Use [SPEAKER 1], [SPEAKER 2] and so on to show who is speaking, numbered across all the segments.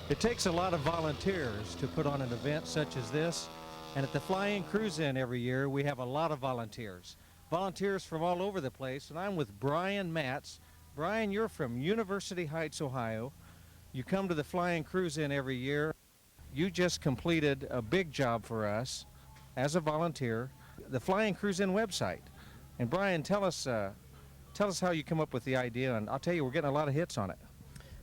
[SPEAKER 1] It takes a lot of volunteers to put on an event such as this, and at the Fly-In Cruise-In every year we have a lot of volunteers. Volunteers from all over the place, and I'm with Brian Matz. Brian, you're from University Heights, Ohio. You come to the Fly-In Cruise-In every year. You just completed a big job for us as a volunteer, the Fly-In Cruise-In website. And Brian, tell us how you come up with the idea, and I'll tell you, we're getting a lot of hits on it.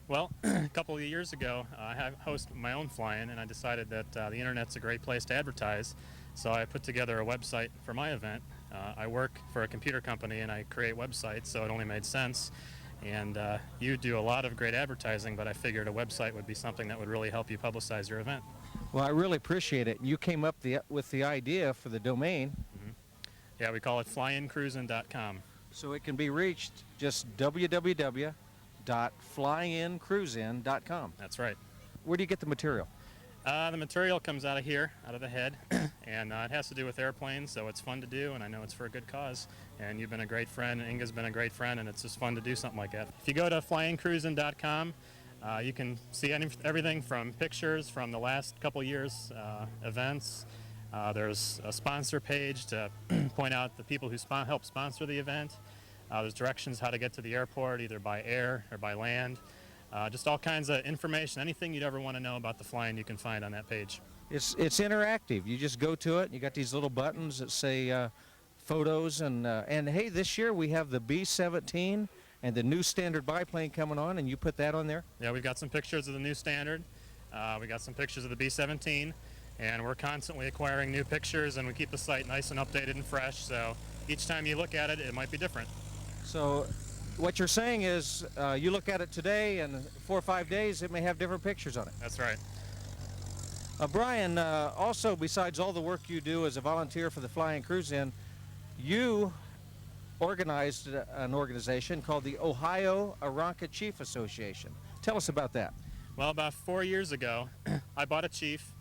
[SPEAKER 2] Well, a couple of years ago, I host my own fly-in, and I decided that the internet's a great place to advertise. So I put together a website for my event. I work for a computer company, and I create websites, so it only made sense. And you do a lot of great advertising, but I figured a website would be something that would really help you publicize your event.
[SPEAKER 1] Well, I really appreciate it. You came up with the idea for the domain.
[SPEAKER 2] Mm-hmm. Yeah, we call it flyincruisin.com.
[SPEAKER 1] So it can be reached just www.flyincruisin.com.
[SPEAKER 2] That's right.
[SPEAKER 1] Where do you get the material?
[SPEAKER 2] The material comes out of here, out of the head, and it has to do with airplanes, so it's fun to do, and I know it's for a good cause. And you've been a great friend, and Inge's been a great friend, and it's just fun to do something like that. If you go to flyincruisin.com, you can see everything from pictures from the last couple years' events. There's a sponsor page to point out the people who help sponsor the event. There's directions how to get to the airport, either by air or by land. Just all kinds of information, anything you'd ever want to know about the flying you can find on that page.
[SPEAKER 1] It's interactive. You just go to it, you got these little buttons that say photos, and hey, this year we have the B-17 and the new standard biplane coming on, and you put that on there?
[SPEAKER 2] Yeah, we've got some pictures of the new standard. We got some pictures of the B-17, and we're constantly acquiring new pictures, and we keep the site nice and updated and fresh, so each time you look at it, it might be different.
[SPEAKER 1] So what you're saying is you look at it today, and 4 or 5 days, it may have different pictures on it.
[SPEAKER 2] That's right.
[SPEAKER 1] Brian, also besides all the work you do as a volunteer for the Fly-In Cruise-In, you organized an organization called the Ohio Aranca Chief Association. Tell us about that.
[SPEAKER 2] Well, about 4 years ago, I bought a chief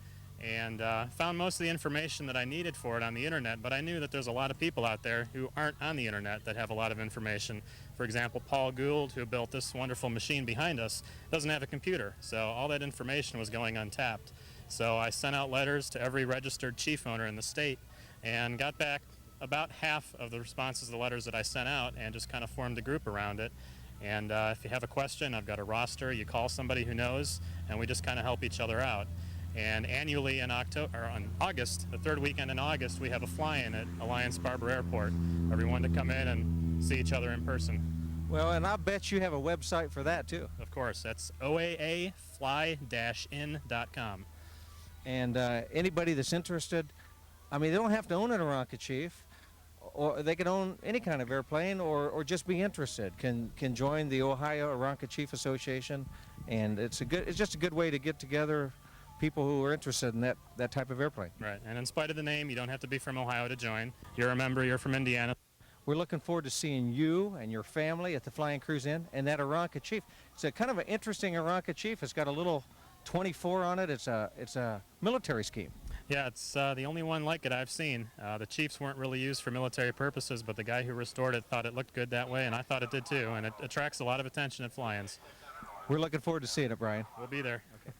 [SPEAKER 2] and found most of the information that I needed for it on the internet, but I knew that there's a lot of people out there who aren't on the internet that have a lot of information. For example, Paul Gould, who built this wonderful machine behind us, doesn't have a computer, so all that information was going untapped. So I sent out letters to every registered chief owner in the state and got back about half of the responses to the letters that I sent out, and just kind of formed a group around it. And if you have a question, I've got a roster. You call somebody who knows, and we just kind of help each other out. And annually in August, the third weekend in August, we have a fly-in at Alliance Barber Airport. Everyone to come in and see each other in person.
[SPEAKER 1] Well, and I bet you have a website for that too.
[SPEAKER 2] Of course, that's oaafly-in.com.
[SPEAKER 1] And anybody that's interested, I mean, they don't have to own an Aranca Chief, or they can own any kind of airplane, or just be interested, can join the Ohio Aranca Chief Association, and it's just a good way to get together people who are interested in that type of airplane.
[SPEAKER 2] Right, and in spite of the name, you don't have to be from Ohio to join. You're a member, you're from Indiana.
[SPEAKER 1] We're looking forward to seeing you and your family at the Fly-In Cruise-In and that Aranca Chief. It's a kind of an interesting Aranca Chief. It's got a little 24 on it. It's a military scheme.
[SPEAKER 2] Yeah, it's the only one like it I've seen. The Chiefs weren't really used for military purposes, but the guy who restored it thought it looked good that way, and I thought it did too, and it attracts a lot of attention at fly-ins.
[SPEAKER 1] We're looking forward to seeing it, Brian.
[SPEAKER 2] We'll be there. Okay.